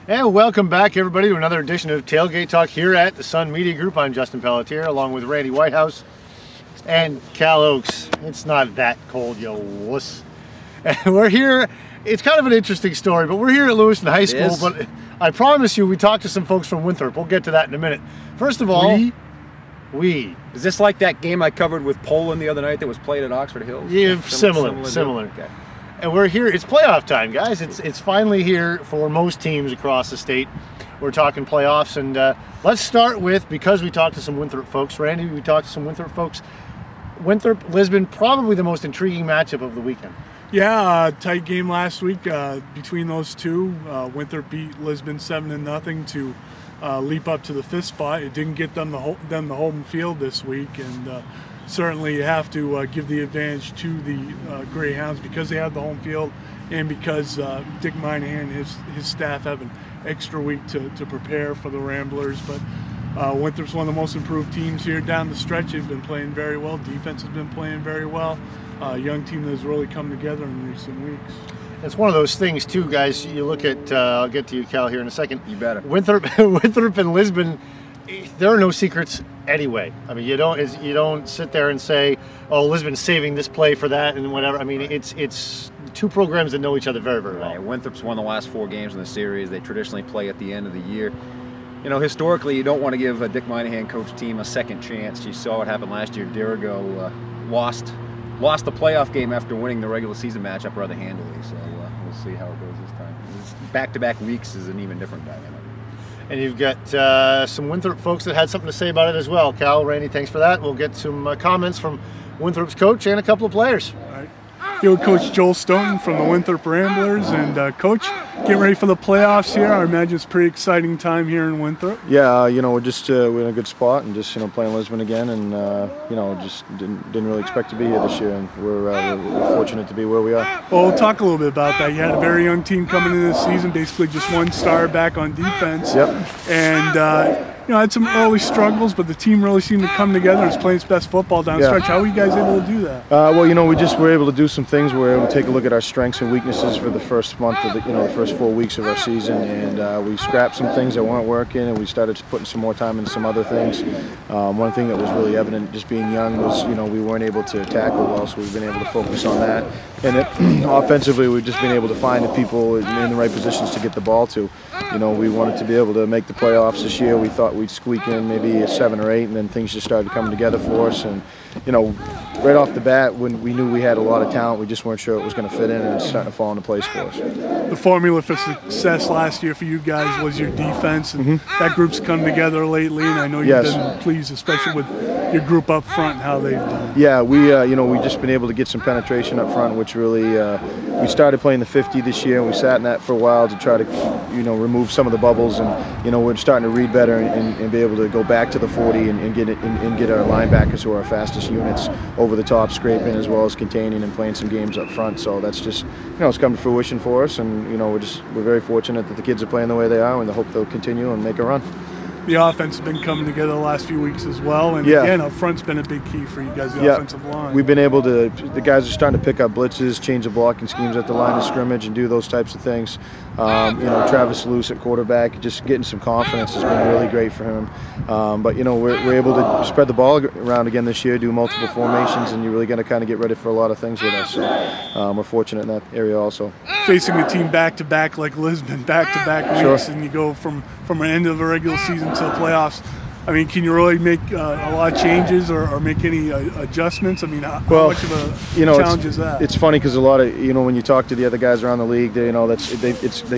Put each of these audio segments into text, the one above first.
And welcome back, everybody, to another edition of Tailgate Talk here at the Sun Media Group. I'm Justin Pelletier, along with Randy Whitehouse and Cal Oakes. It's not that cold, you wuss. And we're here. It's kind of an interesting story, but we're here at Lewiston High School. But I promise you, we talked to some folks from Winthrop. We'll get to that in a minute. First of all, we. Is this like that game I covered with Poland the other night that was played at Oxford Hills? Yeah, similar. Okay. And we're here. It's playoff time, guys. It's finally here for most teams across the state. We're talking playoffs, and let's start with, because we talked to some Winthrop folks. Randy, we talked to some Winthrop folks. Winthrop-Lisbon, probably the most intriguing matchup of the weekend. Yeah, tight game last week between those two. Winthrop beat Lisbon 7-0 to leap up to the 5th spot. It didn't get them the home field this week, and certainly you have to give the advantage to the Greyhounds because they have the home field, and because Dick Moynihan and his staff have an extra week to prepare for the Ramblers. But Winthrop's one of the most improved teams here down the stretch. They've been playing very well. Defense has been playing very well. Young team that has really come together in recent weeks. It's one of those things, too, guys. You look at, I'll get to you, Cal, here in a second. You better. Winthrop and Lisbon, there are no secrets anyway. I mean, you don't sit there and say, "Oh, Lisbon's saving this play for that," and whatever. I mean, it's two programs that know each other very, very well. Right. Winthrop's won the last 4 games in the series. They traditionally play at the end of the year. You know, historically, you don't want to give a Dick Moynihan coach team a second chance. You saw what happened last year. Dirigo lost the playoff game after winning the regular season matchup rather handily. So we'll see how it goes this time. Back-to-back weeks is an even different dynamic. And you've got some Winthrop folks that had something to say about it as well. Cal, Randy, thanks for that. We'll get some comments from Winthrop's coach and a couple of players. All right. Here with Coach Joel Stoughton from the Winthrop Ramblers. And Coach, getting ready for the playoffs here. I imagine it's a pretty exciting time here in Winthrop. Yeah, we're just we're in a good spot and just playing Lisbon again, and just didn't really expect to be here this year, and we're fortunate to be where we are. Well, we'll talk a little bit about that. You had a very young team coming into this season, basically just one star back on defense. Yep. And had some early struggles, but the team really seemed to come together and is playing its best football down the stretch. How were you guys able to do that? Well, we just were able to do some things where we take a look at our strengths and weaknesses for the first month of the first 4 weeks of our season, and we scrapped some things that weren't working, and we started putting some more time into some other things. One thing that was really evident, just being young, was we weren't able to tackle well, so we've been able to focus on that. And offensively, we've just been able to find the people in the right positions to get the ball to. We wanted to be able to make the playoffs this year. We thought we'd squeak in maybe a 7 or 8, and then things just started coming together for us. And right off the bat, when we knew we had a lot of talent, we just weren't sure it was going to fit in, and it's starting to fall into place for us. The formula for success last year for you guys was your defense, and that group's come together lately, and I know you've been pleased, especially with your group up front and how they've done. Yeah, we've just been able to get some penetration up front, which really, we started playing the 50 this year, and we sat in that for a while to try to, remove some of the bubbles, and we're starting to read better and be able to go back to the 40 and get our linebackers, who are our fastest units, over the top, scraping as well as containing and playing some games up front. So that's just, it's come to fruition for us, and we're very fortunate that the kids are playing the way they are, and I hope they'll continue and make a run. The offense has been coming together the last few weeks as well, and again, up front's been a big key for you guys, the offensive line. We've been able to, the guys are starting to pick up blitzes, change the blocking schemes at the line of scrimmage, and do those types of things. Travis Luce at quarterback, just getting some confidence has been really great for him. But we're able to spread the ball around again this year, do multiple formations, and you're really going to kind of get ready for a lot of things with us. So we're fortunate in that area also. Facing a team back-to-back like Lisbon, back-to-back weeks, and you go from an end of a regular season to the playoffs. I mean, can you really make a lot of changes or make any adjustments? I mean, how much of a challenge is that? It's funny because a lot of, when you talk to the other guys around the league, they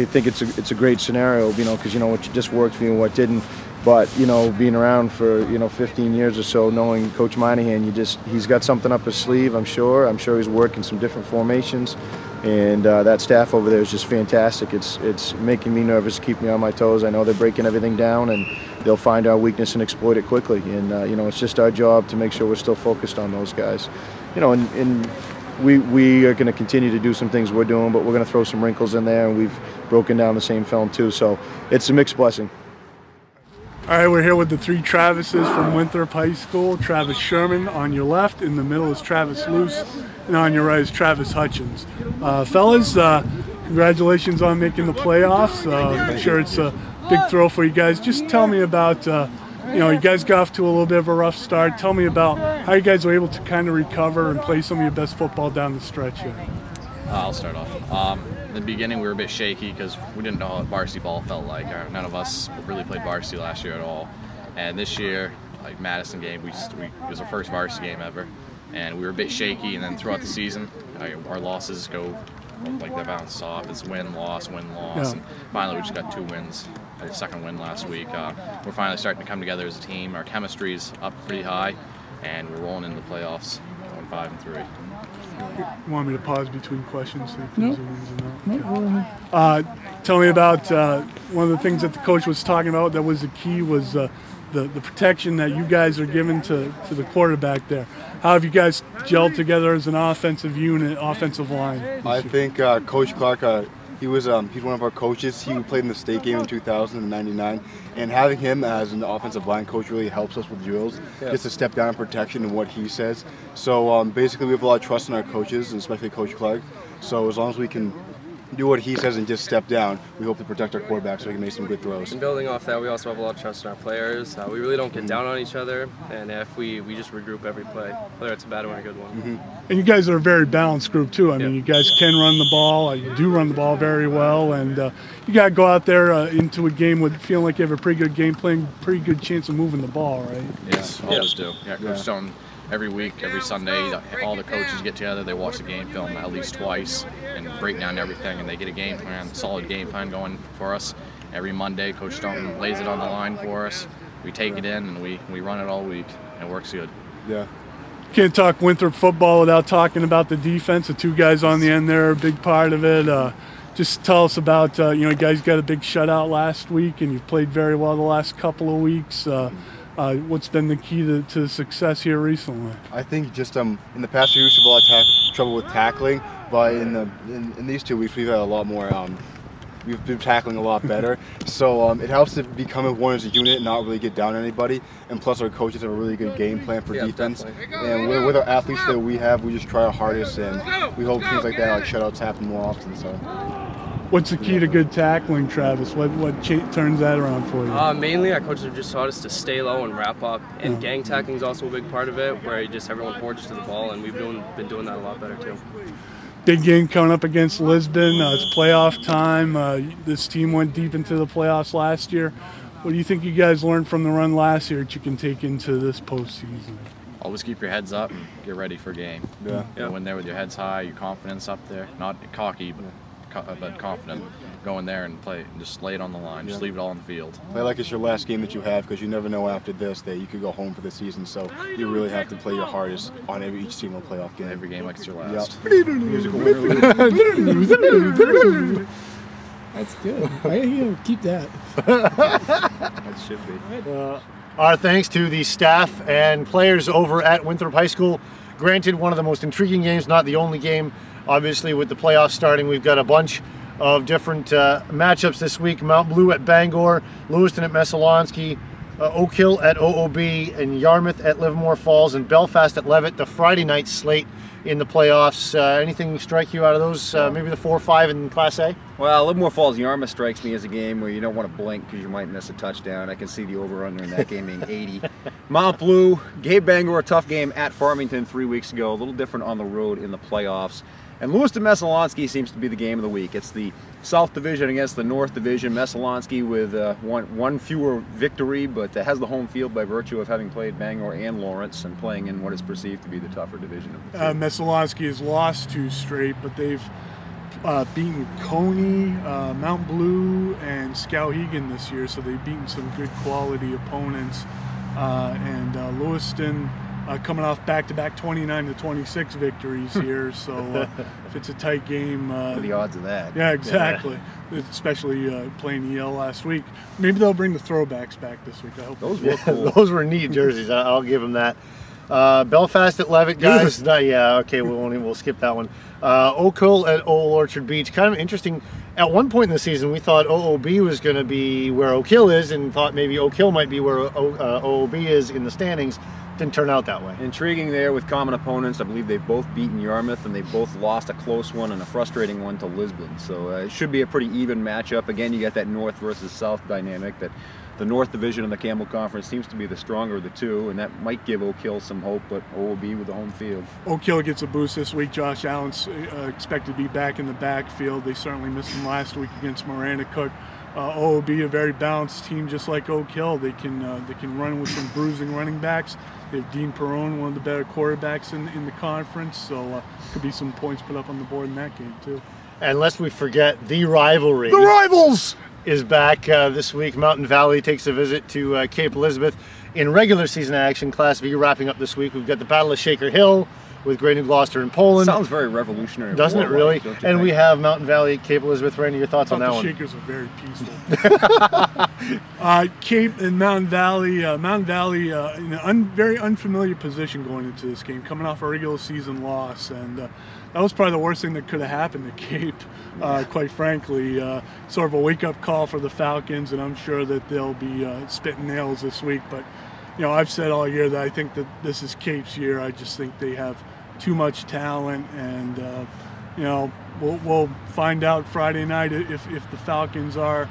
think it's a great scenario, because what just worked for you and what didn't. But being around for 15 years or so, knowing Coach Moynihan, he's got something up his sleeve. I'm sure he's working some different formations, and that staff over there is just fantastic. It's making me nervous to keep me on my toes. I know they're breaking everything down, and they'll find our weakness and exploit it quickly. And it's just our job to make sure we're still focused on those guys. And we are going to continue to do some things we're doing, but we're going to throw some wrinkles in there, and we've broken down the same film too. So it's a mixed blessing. All right, we're here with the 3 Travises from Winthrop High School. Travis Sherman on your left, in the middle is Travis Luce, and on your right is Travis Hutchins. Fellas, Congratulations on making the playoffs. I'm sure it's a big thrill for you guys. Just tell me about, you guys got off to a little bit of a rough start. Tell me about how you guys were able to kind of recover and play some of your best football down the stretch here. I'll start off. In the beginning, we were a bit shaky because we didn't know what varsity ball felt like. None of us really played varsity last year at all. And this year, like Madison game, it was our first varsity game ever. And we were a bit shaky, and then throughout the season, our losses go like they bounce off. It's win, loss, Yeah. and finally we just got 2 wins. A second win last week. We're finally starting to come together as a team. Our chemistry's up pretty high, and we're rolling into the playoffs, going 5-3. You want me to pause between questions? No. Tell me about one of the things that the coach was talking about that was the key was the protection that you guys are giving to the quarterback there. How have you guys gelled together as an offensive unit, offensive line? I think Coach Clark, he's one of our coaches. He played in the state game in 2099, and having him as an offensive line coach really helps us with drills, just to step down in protection and what he says. So basically we have a lot of trust in our coaches, and especially Coach Clark. So as long as we can do what he says and just step down, we hope to protect our quarterback so he can make some good throws. And building off that, we also have a lot of trust in our players. We really don't get down on each other, and if we just regroup every play, whether it's a bad one or a good one. And you guys are a very balanced group too. I mean, you guys can run the ball. You do run the ball very well, and you got to go out there into a game with feeling like you have a pretty good game plan, pretty good chance of moving the ball, right? Yes, always do. Yeah, Coach Stone, every week, every Sunday, all the coaches get together, they watch the game film at least twice and break down everything, and they get a game plan, solid game plan going for us. Every Monday, Coach Stone lays it on the line for us. We take it in, and we run it all week, and it works good. Yeah. Can't talk Winthrop football without talking about the defense. The 2 guys on the end there are a big part of it. Just tell us about, you guys got a big shutout last week, and you've played very well the last couple of weeks. What's been the key to success here recently? I think just in the past few weeks we've had a lot of trouble with tackling, but in these 2 weeks we've had a lot more. We've been tackling a lot better, so it helps to become one as a unit and not really get down on anybody. And plus, our coaches have a really good game plan for defense. Definitely. And with our athletes that we have, we just try our hardest, and we hope things like that, like shutouts, happen more often. So. What's the key to good tackling, Travis? What turns that around for you? Mainly, our coaches have just taught us to stay low and wrap up, and gang tackling is also a big part of it, where just everyone forges to the ball, and we've been doing that a lot better too. Big game coming up against Lisbon. It's playoff time. This team went deep into the playoffs last year. What do you think you guys learned from the run last year that you can take into this postseason? Always keep your heads up and get ready for a game. Yeah. When there with your heads high, your confidence up there, not cocky, but confident. Go in there and play, just lay it on the line, just leave it all on the field. Play like it's your last game that you have, because you never know after this that you could go home for the season, so you really have to play your hardest on each single playoff game. Every game like it's your last. That's good. Keep that. That should be. Our thanks to the staff and players over at Winthrop High School. Granted, one of the most intriguing games, not the only game. Obviously, with the playoffs starting, we've got a bunch of different matchups this week. Mount Blue at Bangor, Lewiston at Messalonskee, Oak Hill at OOB, and Yarmouth at Livermore Falls, and Belfast at Levitt. The Friday night slate in the playoffs. Anything strike you out of those? Maybe the 4 or 5 in Class A? Well, Livermore Falls Yarmouth strikes me as a game where you don't want to blink because you might miss a touchdown. I can see the over-under in that game being 80. Mount Blue gave Bangor a tough game at Farmington 3 weeks ago. A little different on the road in the playoffs. And Lewiston Messalonskee seems to be the game of the week. It's the South Division against the North Division. Messalonskee with one fewer victory, but has the home field by virtue of having played Bangor and Lawrence and playing in what is perceived to be the tougher division of the two. Messalonskee has lost 2 straight, but they've beaten Coney, Mount Blue, and Skowhegan this year, so they've beaten some good quality opponents. And Lewiston coming off back-to-back 29-26 victories here, so if it's a tight game, What are the odds of that? Yeah, exactly. Especially playing EL last week. Maybe they'll bring the throwbacks back this week. I hope Those were cool. Those were neat jerseys. I'll give them that. Belfast at Levitt, guys. Okay, we'll skip that one. Oak Hill at Old Orchard Beach. Kind of interesting. At one point in the season, we thought OOB was going to be where Oak Hill is, and thought maybe Oak Hill might be where OOB is in the standings. didn't turn out that way. Intriguing there with common opponents. I believe they've both beaten Yarmouth, and they both lost a close one and a frustrating one to Lisbon. So it should be a pretty even matchup. Again, you got that North versus South dynamic. That the North Division of the Campbell Conference seems to be the stronger of the two, and that might give Oak Hill some hope, but OOB with the home field. Oak Hill gets a boost this week. Josh Allen's expected to be back in the backfield. They certainly missed him last week against Miranda Cook. OOB, a very balanced team, just like Oak Hill. They can run with some bruising running backs. They have Dean Perrone, one of the better quarterbacks in the conference, so could be some points put up on the board in that game too. And lest we forget, the rivalry. The Rivals! Is back this week. Mountain Valley takes a visit to Cape Elizabeth in regular season action. Class V wrapping up this week. We've got the Battle of Shaker Hill with Great New Gloucester in Poland. Sounds very revolutionary. Doesn't it really? And we have Mountain Valley, Cape Elizabeth. Randy, your thoughts on that one? The Shakers are very peaceful. Cape and Mountain Valley in a very unfamiliar position going into this game, coming off a regular season loss, and that was probably the worst thing that could have happened to Cape, quite frankly. Sort of a wake-up call for the Falcons, and I'm sure that they'll be spitting nails this week. But, you know, I've said all year that I think that this is Cape's year. I just think they have too much talent, and, you know, we'll find out Friday night if the Falcons are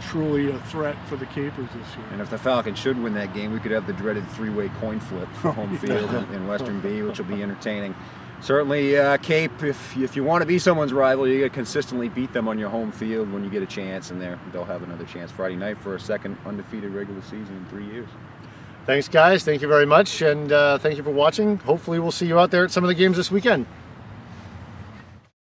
truly a threat for the Capers this year. And if the Falcons should win that game, we could have the dreaded three-way coin flip for home field in Western B, which will be entertaining. Certainly, Cape, if you want to be someone's rival, you got to consistently beat them on your home field when you get a chance, and they'll have another chance Friday night for a second undefeated regular season in 3 years. Thanks, guys. Thank you very much, and thank you for watching. Hopefully we'll see you out there at some of the games this weekend.